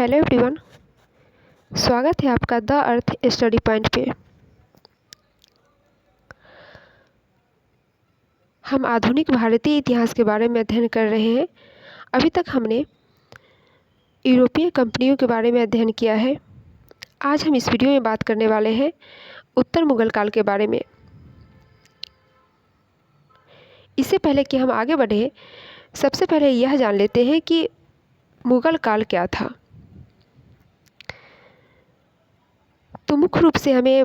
Hello everyone. स्वागत है आपका द अर्थ स्टडी पॉइंट पे। हम आधुनिक भारतीय इतिहास के बारे में अध्ययन कर रहे हैं। अभी तक हमने यूरोपीय कंपनियों के बारे में अध्ययन किया है। आज हम इस वीडियो में बात करने वाले हैं उत्तर मुगल काल के बारे में। इससे पहले कि हम आगे बढ़े, सबसे पहले यह जान लेते हैं कि मुगल काल क्या था। तो मुख्य रूप से हमें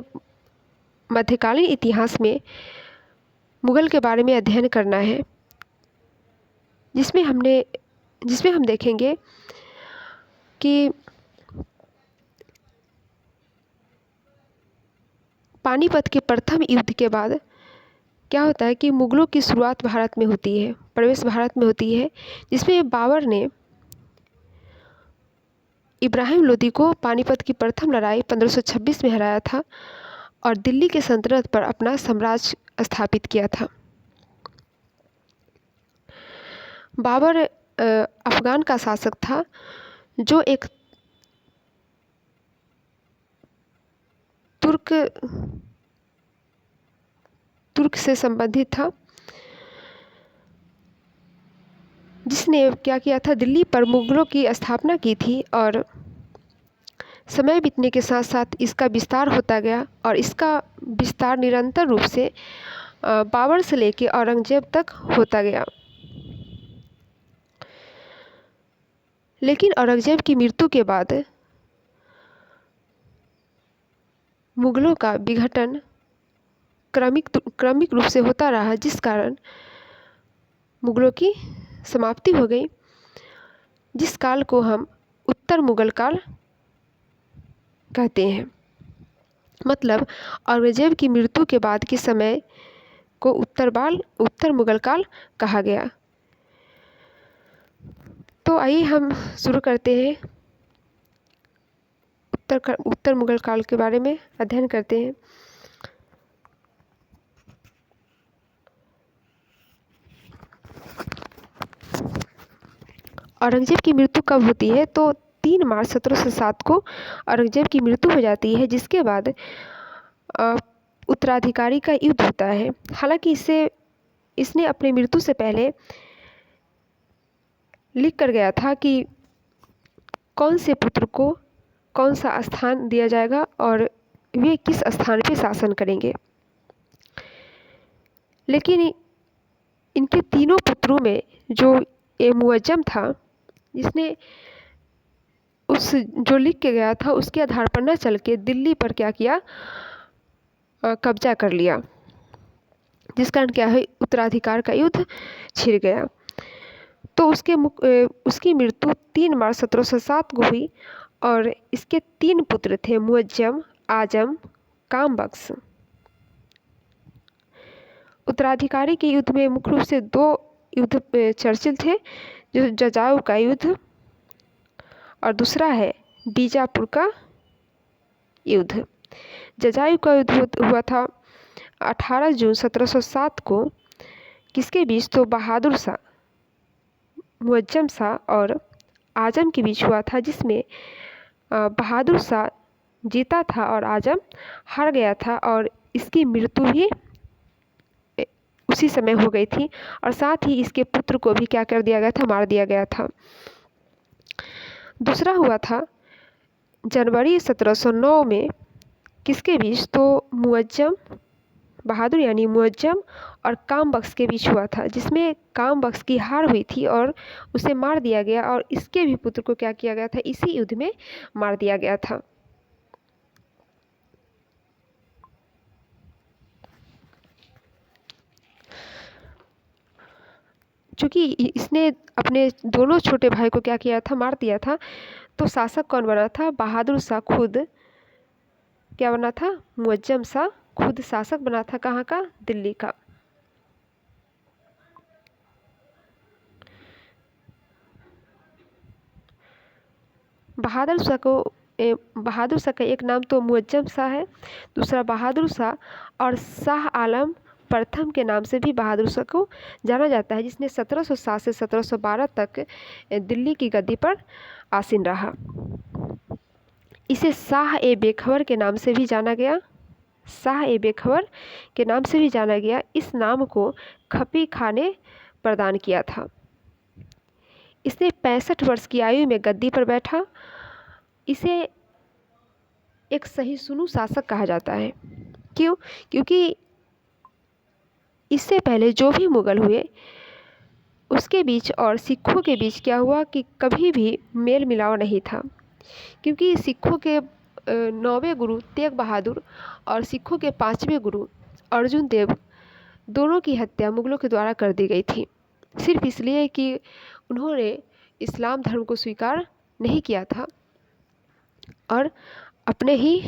मध्यकालीन इतिहास में मुगल के बारे में अध्ययन करना है, जिसमें हम देखेंगे कि पानीपत के प्रथम युद्ध के बाद क्या होता है कि मुगलों की शुरुआत भारत में होती है, प्रवेश भारत में होती है, जिसमें बाबर ने इब्राहिम लोदी को पानीपत की प्रथम लड़ाई 1526 में हराया था और दिल्ली के सल्तनत पर अपना साम्राज्य स्थापित किया था। बाबर अफ़गान का शासक था, जो एक तुर्क से संबंधित था, जिसने क्या किया था, दिल्ली पर मुगलों की स्थापना की थी और समय बीतने के साथ साथ इसका विस्तार होता गया और इसका विस्तार निरंतर रूप से बाबर से लेकर औरंगजेब तक होता गया। लेकिन औरंगजेब की मृत्यु के बाद मुगलों का विघटन क्रमिक रूप से होता रहा, जिस कारण मुगलों की समाप्ति हो गई, जिस काल को हम उत्तर मुगल काल कहते हैं। मतलब औरंगजेब की मृत्यु के बाद के समय को उत्तर मुगल काल कहा गया। तो आइए हम शुरू करते हैं, उत्तर मुगल काल के बारे में अध्ययन करते हैं। औरंगजेब की मृत्यु कब होती है? तो 3 मार्च 1707 को औरंगजेब की मृत्यु हो जाती है, जिसके बाद उत्तराधिकारी का युद्ध होता है। हालांकि इसने अपनी मृत्यु से पहले लिख कर गया था कि कौन से पुत्र को कौन सा स्थान दिया जाएगा और वे किस स्थान पे शासन करेंगे। लेकिन इनके तीनों पुत्रों में जो मुअज्जम था, जिसने जो लिख के गया था उसके आधार पर न चल के दिल्ली पर क्या किया, कब्जा कर लिया, जिस कारण क्या है, उत्तराधिकार का युद्ध छिड़ गया। तो उसकी मृत्यु 3 मार्च 1707 को हुई और इसके 3 पुत्र थे, मुअज्जम, आजम, कामबख्श। उत्तराधिकारी के युद्ध में मुख्य रूप से 2 युद्ध चर्चित थे, जो जजाऊ का युद्ध और दूसरा है बीजापुर का युद्ध। जजायु का युद्ध हुआ था 18 जून 1707 को। किसके बीच? तो बहादुर शाह, मुअज्जम शाह और आजम के बीच हुआ था, जिसमें बहादुर शाह जीता था और आजम हार गया था और इसकी मृत्यु भी उसी समय हो गई थी और साथ ही इसके पुत्र को भी क्या कर दिया गया था, मार दिया गया था। दूसरा हुआ था जनवरी 1709 में। किसके बीच? तो मुअज्जम, बहादुर यानी मुअज्जम और कामबख्श के बीच हुआ था, जिसमें कामबख्श की हार हुई थी और उसे मार दिया गया और इसके भी पुत्र को क्या किया गया था, इसी युद्ध में मार दिया गया था। चूँकि इसने अपने दोनों छोटे भाई को क्या किया था, मार दिया था, तो शासक कौन बना था? बहादुर शाह खुद क्या बना था? मुअज्जम शाह खुद शासक बना था। कहाँ का? दिल्ली का। बहादुर शाह का एक नाम तो मुअज्जम शाह है, दूसरा बहादुर शाह और शाह आलम प्रथम के नाम से भी बहादुर शाह को जाना जाता है, जिसने 1707 से 1712 तक दिल्ली की गद्दी पर आसीन रहा। इसे शाह ए बेखबर के नाम से भी जाना गया। शाह ए बेखबर के नाम से भी जाना गया। इस नाम को खपी खां ने प्रदान किया था। इसने 65 वर्ष की आयु में गद्दी पर बैठा। इसे एक सहिष्णु शासक कहा जाता है। क्यों? क्योंकि इससे पहले जो भी मुगल हुए उसके बीच और सिखों के बीच क्या हुआ कि कभी भी मेल मिलाव नहीं था। क्योंकि सिखों के 9वें गुरु तेग बहादुर और सिखों के 5वें गुरु अर्जुन देव दोनों की हत्या मुगलों के द्वारा कर दी गई थी, सिर्फ इसलिए कि उन्होंने इस्लाम धर्म को स्वीकार नहीं किया था और अपने ही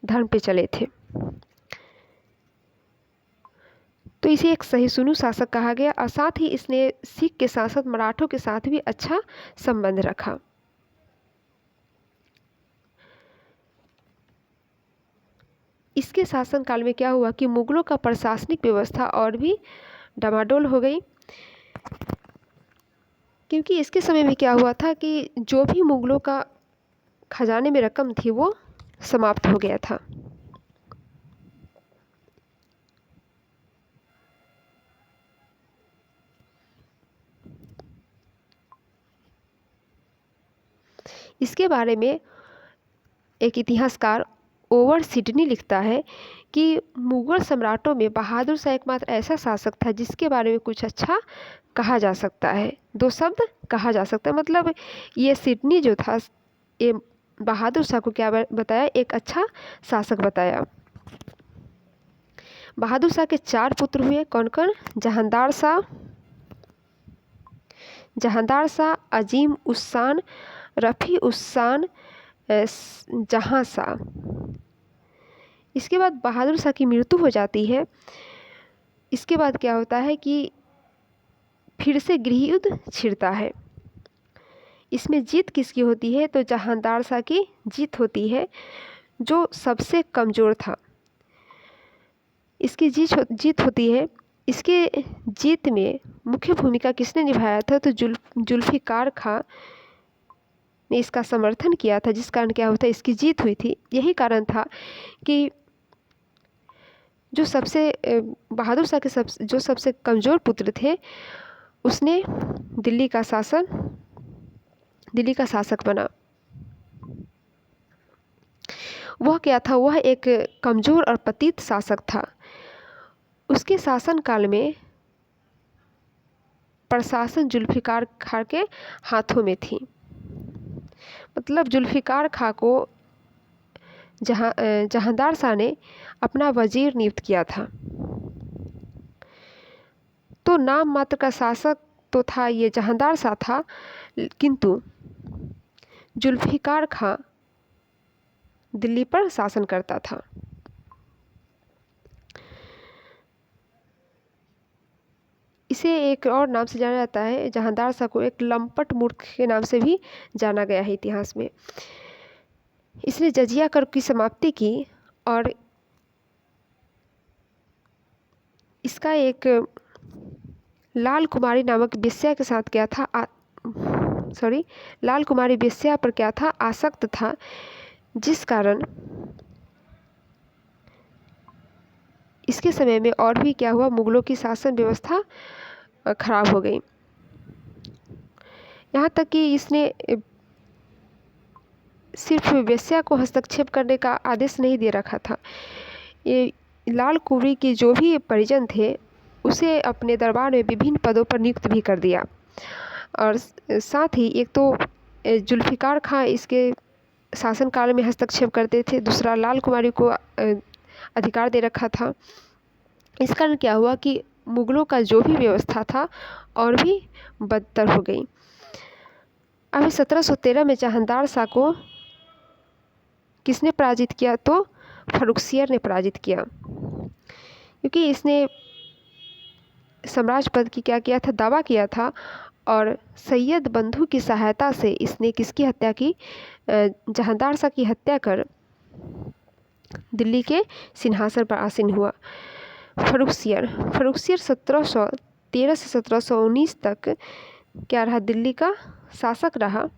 धर्म पे चले थे। तो इसे एक सहिष्णु शासक कहा गया और साथ ही इसने सिख के शासक मराठों के साथ भी अच्छा संबंध रखा। इसके शासनकाल में क्या हुआ कि मुगलों का प्रशासनिक व्यवस्था और भी डमाडोल हो गई। क्योंकि इसके समय में क्या हुआ था कि जो भी मुगलों का खजाने में रकम थी वो समाप्त हो गया था। इसके बारे में एक इतिहासकार ओवर सिडनी लिखता है कि मुगल सम्राटों में बहादुर शाह एकमात्र ऐसा शासक था जिसके बारे में कुछ अच्छा कहा जा सकता है। 2 शब्द कहा जा सकता है, मतलब ये सिडनी जो था ये बहादुर शाह को क्या बताया, एक अच्छा शासक बताया। बहादुर शाह के 4 पुत्र हुए। कौन कौन? जहांदार शाह, अजीम उस शान, रफ़ी उस शान, जहां शाह। इसके बाद बहादुर शाह की मृत्यु हो जाती है। इसके बाद क्या होता है कि फिर से गृह युद्ध छिड़ता है। इसमें जीत किसकी होती है? तो जहांदार शाह की जीत होती है, जो सबसे कमज़ोर था। इसकी जीत होती है। इसके जीत में मुख्य भूमिका किसने निभाया था? तो जुल्फ़िकार खां ने इसका समर्थन किया था, जिस कारण क्या होता है इसकी जीत हुई थी। यही कारण था कि जो सबसे बहादुर शाह के जो सबसे कमज़ोर पुत्र थे उसने दिल्ली का शासक बना। वह क्या था? वह एक कमज़ोर और पतित शासक था। उसके शासनकाल में प्रशासन जुल्फ़िकार खां के हाथों में थी। मतलब जुल्फ़िकार खां को जहांदार शाह ने अपना वजीर नियुक्त किया था। तो नाम मात्र का शासक तो था ये जहांदार शाह था, किंतु जुल्फ़िकार खां दिल्ली पर शासन करता था। इसे एक और नाम से जाना जाता है। जहांदार शाह को एक लंपट मूर्ख के नाम से भी जाना गया है इतिहास में। इसने जजिया कर की समाप्ति की और इसका एक लाल कुमारी नामक वेश्या के साथ क्या था लाल कुमारी वेश्या पर क्या था? आसक्त था, जिस कारण इसके समय में और भी क्या हुआ? मुगलों की शासन व्यवस्था खराब हो गई। यहाँ तक कि इसने सिर्फ वेश्या को हस्तक्षेप करने का आदेश नहीं दे रखा था। ये लाल कुंवरी के जो भी परिजन थे उसे अपने दरबार में विभिन्न पदों पर नियुक्त भी कर दिया। और साथ ही एक तो जुल्फ़िकार खां इसके शासनकाल में हस्तक्षेप करते थे, दूसरा लाल कुमारी को अधिकार दे रखा था। इस कारण क्या हुआ कि मुगलों का जो भी व्यवस्था था और भी बदतर हो गई। अभी 1713 में जहांदार शाह को किसने पराजित किया? तो फर्रुखसियर ने पराजित किया, क्योंकि इसने साम्राज्य पद की क्या किया था? दावा किया था। और सैयद बंधु की सहायता से इसने किसकी हत्या की? जहांदार शाह की हत्या कर दिल्ली के सिंहासन पर आसीन हुआ। फर्रुखसियर 1713 से 1719 तक क्या रहा, दिल्ली का शासक रहा।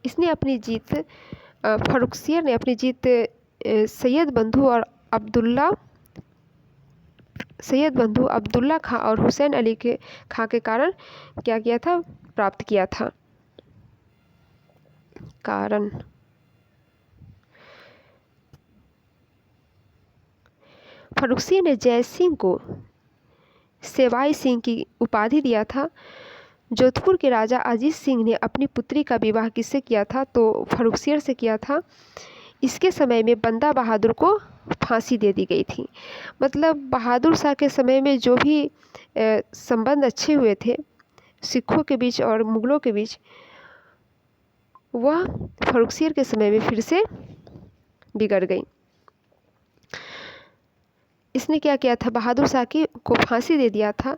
इसने अपनी जीत फर्रुखसियर ने अपनी जीत सैयद बंधु अब्दुल्ला खां और हुसैन अली के खां के कारण क्या किया था, प्राप्त किया था। कारण फर्रुखसियर ने जय सिंह को सेवाई सिंह की उपाधि दिया था। जोधपुर के राजा अजीत सिंह ने अपनी पुत्री का विवाह किससे किया था, तो फर्रुखसियर से किया था। इसके समय में बंदा बहादुर को फांसी दे दी गई थी। मतलब बहादुर शाह के समय में जो भी संबंध अच्छे हुए थे सिखों के बीच और मुगलों के बीच, वह फर्रुखसियर के समय में फिर से बिगड़ गई। इसने क्या किया था, बहादुर शाह को फांसी दे दिया था।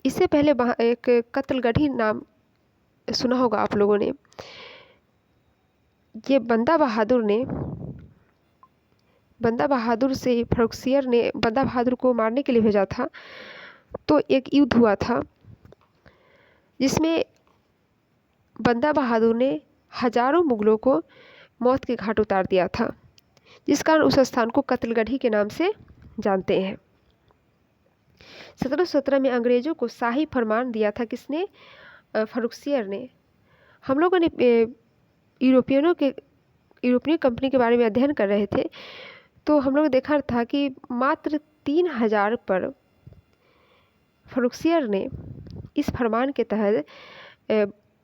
इससे पहले एक कत्लगढ़ी नाम सुना होगा आप लोगों ने। ये बंदा बहादुर से फर्रुखसियर ने बंदा बहादुर को मारने के लिए भेजा था। तो एक युद्ध हुआ था जिसमें बंदा बहादुर ने हजारों मुगलों को मौत के घाट उतार दिया था, जिस कारण उस स्थान को कत्लगढ़ी के नाम से जानते हैं। 1717 में अंग्रेजों को शाही फरमान दिया था किसने, फर्रुखसियर ने। हम लोगों ने यूरोपियन कंपनी के बारे में अध्ययन कर रहे थे, तो हम लोग देखा था कि मात्र 3000 पर फर्रुखसियर ने इस फरमान के तहत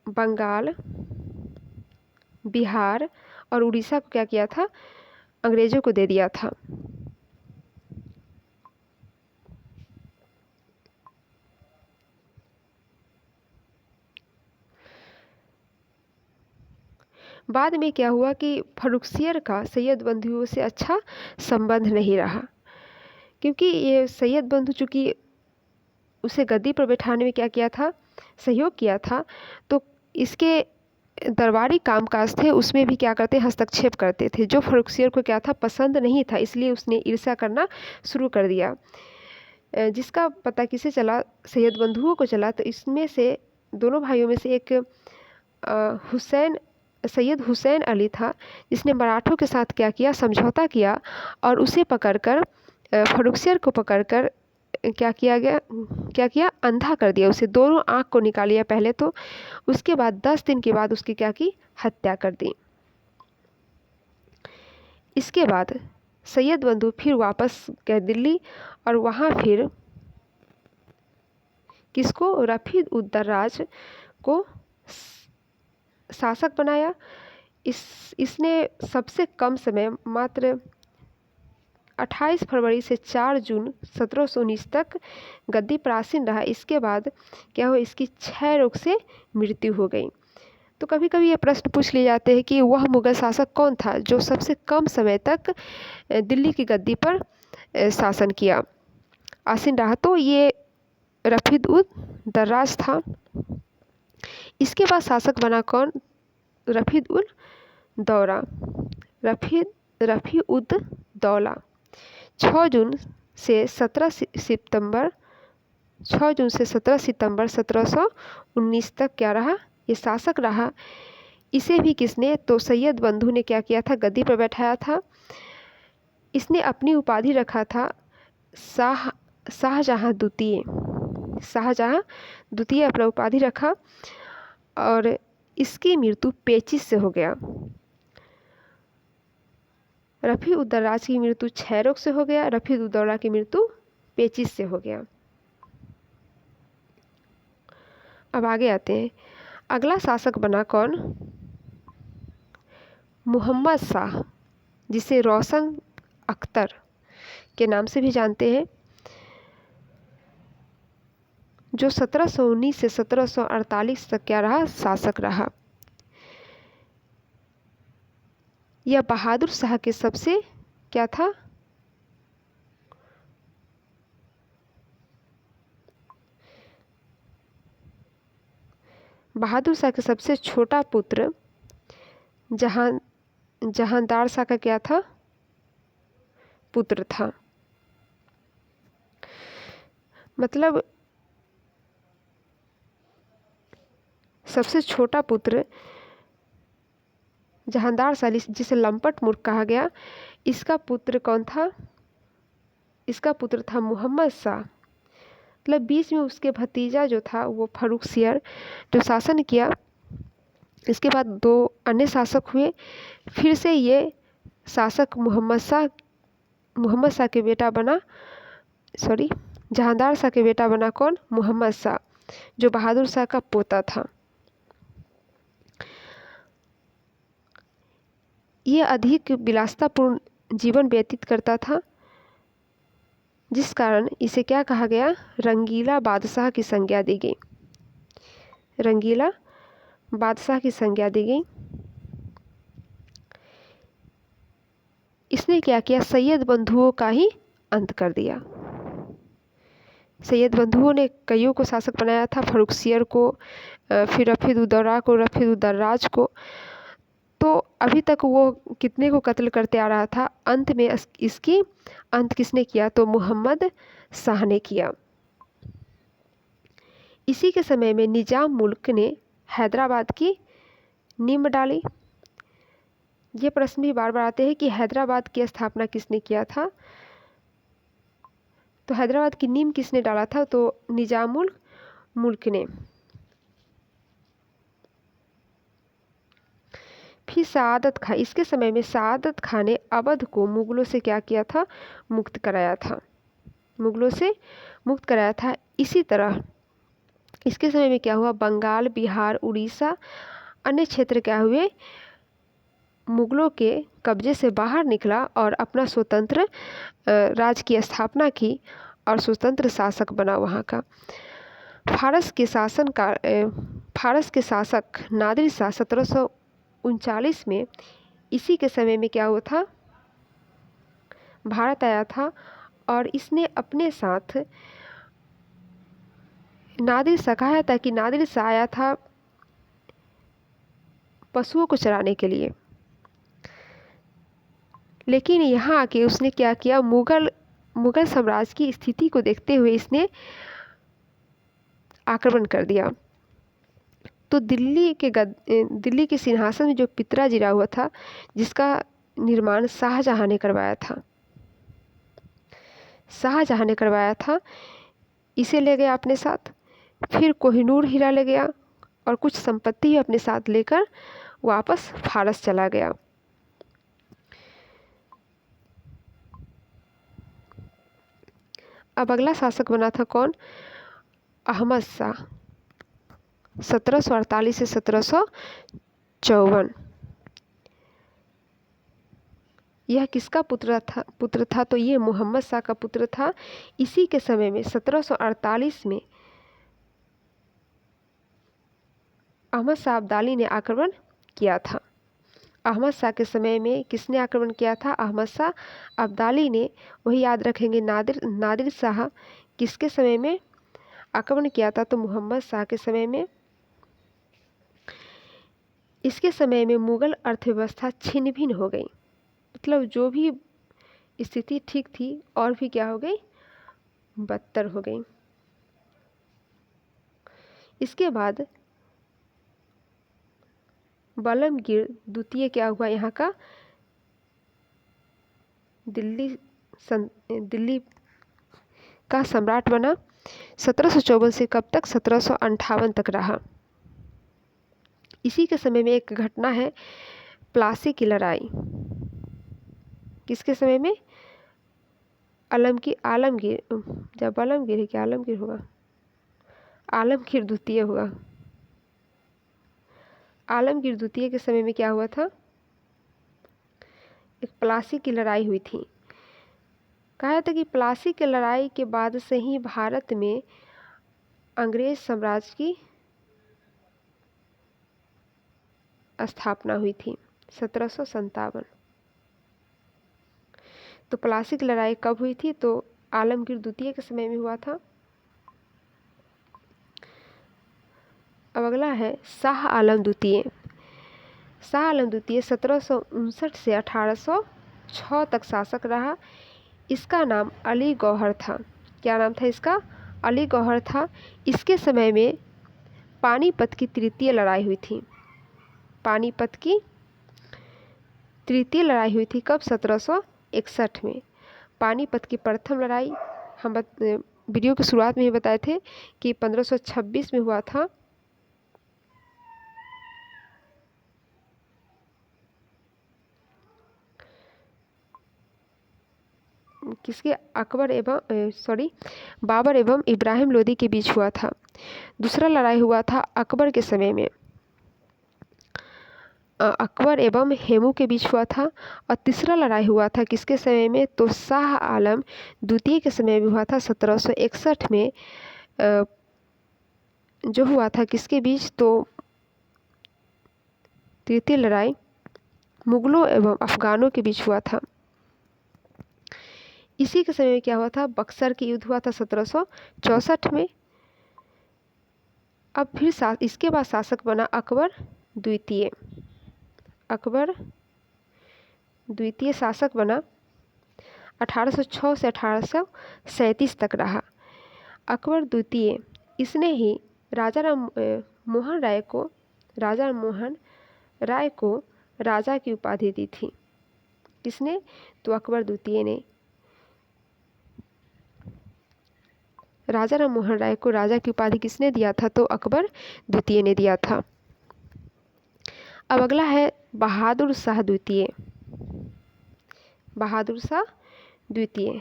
बंगाल, बिहार और उड़ीसा को क्या किया था, अंग्रेजों को दे दिया था। बाद में क्या हुआ कि फर्रुखसियर का सैयद बंधुओं से अच्छा संबंध नहीं रहा, क्योंकि ये सैयद बंधु चूँकि उसे गद्दी पर बैठाने में क्या किया था, सहयोग किया था, तो इसके दरबारी कामकाज थे उसमें भी क्या करते, हस्तक्षेप करते थे, जो फर्रुखसियर को क्या था, पसंद नहीं था। इसलिए उसने ईर्ष्या करना शुरू कर दिया, जिसका पता किसे चला, सैयद बंधुओं को चला। तो इसमें से दोनों भाइयों में से एक सैयद हुसैन अली था, जिसने मराठों के साथ क्या किया, समझौता किया और उसे पकड़कर फर्रुखसियर को पकड़कर क्या किया, अंधा कर दिया। उसे दोनों आँख को निकाल लिया पहले तो, उसके बाद 10 दिन के बाद उसकी क्या की, हत्या कर दी। इसके बाद सैयद बंधु फिर वापस गए दिल्ली और वहाँ फिर किसको, रफीद-उद-दर्राज को शासक बनाया। इसने सबसे कम समय मात्र 28 फरवरी से 4 जून 1719 तक गद्दी पर आसीन रहा। इसके बाद क्या हुआ, इसकी क्षय रोग से मृत्यु हो गई। तो कभी कभी ये प्रश्न पूछ लिए जाते हैं कि वह मुगल शासक कौन था जो सबसे कम समय तक दिल्ली की गद्दी पर शासन किया, आसीन रहा। तो ये रफीद-उद-दर्राज था। इसके बाद शासक बना कौन, रफी-उद-दौला। 6 जून से 17 सितंबर 1719 तक क्या रहा, ये शासक रहा। इसे भी किसने, तो सैयद बंधु ने क्या किया था, गद्दी पर बैठाया था। इसने अपनी उपाधि रखा था शाहजहां द्वितीय अपना उपाधि रखा, और इसकी मृत्यु पेचिश से हो गया। रफी-उद-दर्राज की मृत्यु क्षय रोग से हो गया, रफीद-उद-दौला की मृत्यु पेचिश से हो गया। अब आगे आते हैं, अगला शासक बना कौन, मोहम्मद शाह, जिसे रोशन अख्तर के नाम से भी जानते हैं, जो 1719 से 1748 तक क्या रहा, शासक रहा। यह बहादुर शाह के सबसे क्या था, बहादुर शाह का सबसे छोटा पुत्र जहांदार शाह का क्या था? पुत्र था। मतलब सबसे छोटा पुत्र जहांदार शाह, जिसे लंपट मूर्ख कहा गया, इसका पुत्र कौन था? इसका पुत्र था मोहम्मद शाह। मतलब बीच में उसके भतीजा जो था वो फर्रुखसियर जो शासन किया। इसके बाद 2 अन्य शासक हुए। फिर से ये शासक मोहम्मद शाह के बेटा बना, जहांदार शाह के बेटा बना कौन? मोहम्मद शाह, जो बहादुर शाह का पोता था। ये अधिक विलासितापूर्ण जीवन व्यतीत करता था, जिस कारण इसे क्या कहा गया? रंगीला बादशाह की संज्ञा दी गई। रंगीला बादशाह की संज्ञा दी गई। इसने क्या किया? सैयद बंधुओं का ही अंत कर दिया। सैयद बंधुओं ने कईयों को शासक बनाया था, फर्रुखसियर को, फिर रफीद-उद-दौला को, रफीद-उद-दर्राज को। तो अभी तक वो कितने को कत्ल करते आ रहा था। अंत में इसकी अंत किसने किया? तो मोहम्मद शाह ने किया। इसी के समय में निजाम मुल्क ने हैदराबाद की नींव डाली। ये प्रश्न भी बार बार आते हैं कि हैदराबाद की स्थापना किसने किया था? तो हैदराबाद की नींव किसने डाला था? तो निजामुल मुल्क ने। फिर सआदत खां, इसके समय में सआदत खां ने अवध को मुगलों से क्या किया था? मुक्त कराया था। मुगलों से मुक्त कराया था। इसी तरह इसके समय में क्या हुआ? बंगाल, बिहार, उड़ीसा, अन्य क्षेत्र क्या हुए? मुगलों के कब्जे से बाहर निकला और अपना स्वतंत्र राज्य की स्थापना की और स्वतंत्र शासक बना वहाँ का। फारस के शासक नादिर शाह 1739 में, इसी के समय में क्या हुआ था? भारत आया था और इसने अपने साथ नादिर शाह, कहा था कि नादिर शाह आया था पशुओं को चराने के लिए, लेकिन यहाँ आके उसने क्या किया? मुगल साम्राज्य की स्थिति को देखते हुए इसने आक्रमण कर दिया। तो दिल्ली के सिंहासन में जो पितरा जिरा हुआ था, जिसका निर्माण शाहजहां ने करवाया था, इसे ले गया अपने साथ। फिर कोहिनूर हीरा ले गया और कुछ संपत्ति अपने साथ लेकर वापस फारस चला गया। अब अगला शासक बना था कौन? अहमद शाह, 1748 से 1754। यह किसका पुत्र था? तो ये मोहम्मद शाह का पुत्र था। इसी के समय में 1748 में अहमद शाह अब्दाली ने आक्रमण किया था। अहमद शाह के समय में किसने आक्रमण किया था? अहमद शाह अब्दाली ने। वही याद रखेंगे। नादिर शाह किसके समय में आक्रमण किया था? तो मोहम्मद शाह के समय में। इसके समय में मुगल अर्थव्यवस्था छिन्न भिन्न हो गई। मतलब जो भी स्थिति ठीक थी और भी क्या हो गई? बदतर हो गई। इसके बाद बलमगीर द्वितीय क्या हुआ? यहाँ का दिल्ली का सम्राट बना। 1754 से कब तक? 1758 तक रहा। इसी के समय में एक घटना है, प्लासी की लड़ाई। किसके समय में? आलमगीर होगा, आलमगीर द्वितीय हुआ। आलमगीर द्वितीय के समय में क्या हुआ था? एक प्लासी की लड़ाई हुई थी। कहा था कि प्लासी की लड़ाई के बाद से ही भारत में अंग्रेज साम्राज्य की स्थापना हुई थी, 1757। तो प्लासी की लड़ाई कब हुई थी? तो आलमगीर द्वितीय के समय में हुआ था। अब अगला है शाह आलम द्वितीय। शाह आलम द्वितीय 1759 से 1806 तक शासक रहा। इसका नाम अली गौहर था। क्या नाम था इसका? अली गौहर था। इसके समय में पानीपत की तृतीय लड़ाई हुई थी। पानीपत की तृतीय लड़ाई हुई थी कब? 1761 में। पानीपत की प्रथम लड़ाई हम वीडियो की शुरुआत में ही बताए थे कि 1526 में हुआ था। किसके? बाबर एवं इब्राहिम लोदी के बीच हुआ था। दूसरा लड़ाई हुआ था अकबर के समय में, अकबर एवं हेमू के बीच हुआ था। और तीसरा लड़ाई हुआ था किसके समय में? तो शाह आलम द्वितीय के समय में हुआ था 1761 में। जो हुआ था किसके बीच? तो तृतीय लड़ाई मुगलों एवं अफगानों के बीच हुआ था। इसी के समय में क्या हुआ था? बक्सर की युद्ध हुआ था 1764 में। अब फिर इसके बाद शासक बना अकबर द्वितीय। अकबर द्वितीय शासक बना, 1806 से 1837 तक रहा। अकबर द्वितीय इसने ही राजा राम मोहन राय को राजा की उपाधि दी थी। किसने? तो अकबर द्वितीय ने राजा राम मोहन राय को राजा की उपाधि किसने दिया था? तो अकबर द्वितीय ने दिया था। अब अगला है बहादुर शाह द्वितीय। बहादुर शाह द्वितीय,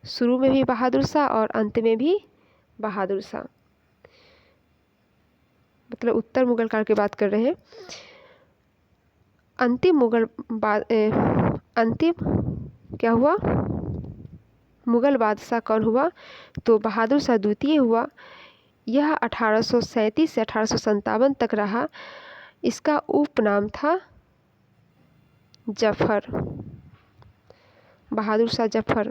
शुरू में भी बहादुर शाह और अंत में भी बहादुर शाह, मतलब उत्तर मुगल काल की बात कर रहे हैं। अंतिम क्या हुआ? मुगल बादशाह कौन हुआ? तो बहादुर शाह द्वितीय हुआ। यह 1837 से 1857 तक रहा। इसका उपनाम था जफर, बहादुर शाह जफर।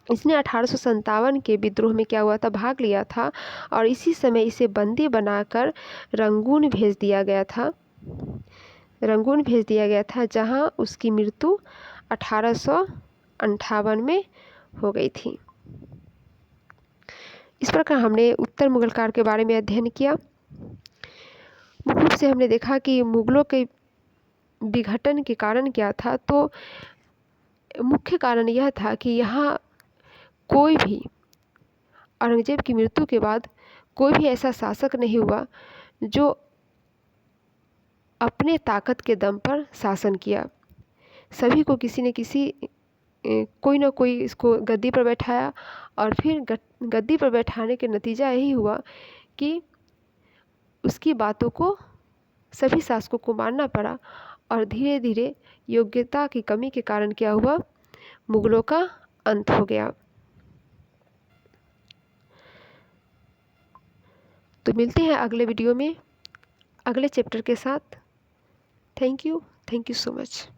इसने 1857 के विद्रोह में क्या हुआ था? भाग लिया था। और इसी समय इसे बंदी बनाकर रंगून भेज दिया गया था। रंगून भेज दिया गया था, जहां उसकी मृत्यु 1858 में हो गई थी। इस प्रकार हमने उत्तर मुगल काल के बारे में अध्ययन किया। मुख्य रूप से हमने देखा कि मुगलों के विघटन के कारण क्या था। तो मुख्य कारण यह था कि यहाँ कोई भी औरंगजेब की मृत्यु के बाद कोई भी ऐसा शासक नहीं हुआ जो अपने ताकत के दम पर शासन किया। सभी को किसी न किसी कोई ना कोई इसको गद्दी पर बैठाया, और फिर गद्दी पर बैठाने के नतीजा यही हुआ कि उसकी बातों को सभी शासकों को मानना पड़ा। और धीरे धीरे योग्यता की कमी के कारण क्या हुआ? मुगलों का अंत हो गया। तो मिलते हैं अगले वीडियो में अगले चैप्टर के साथ। Thank you so much.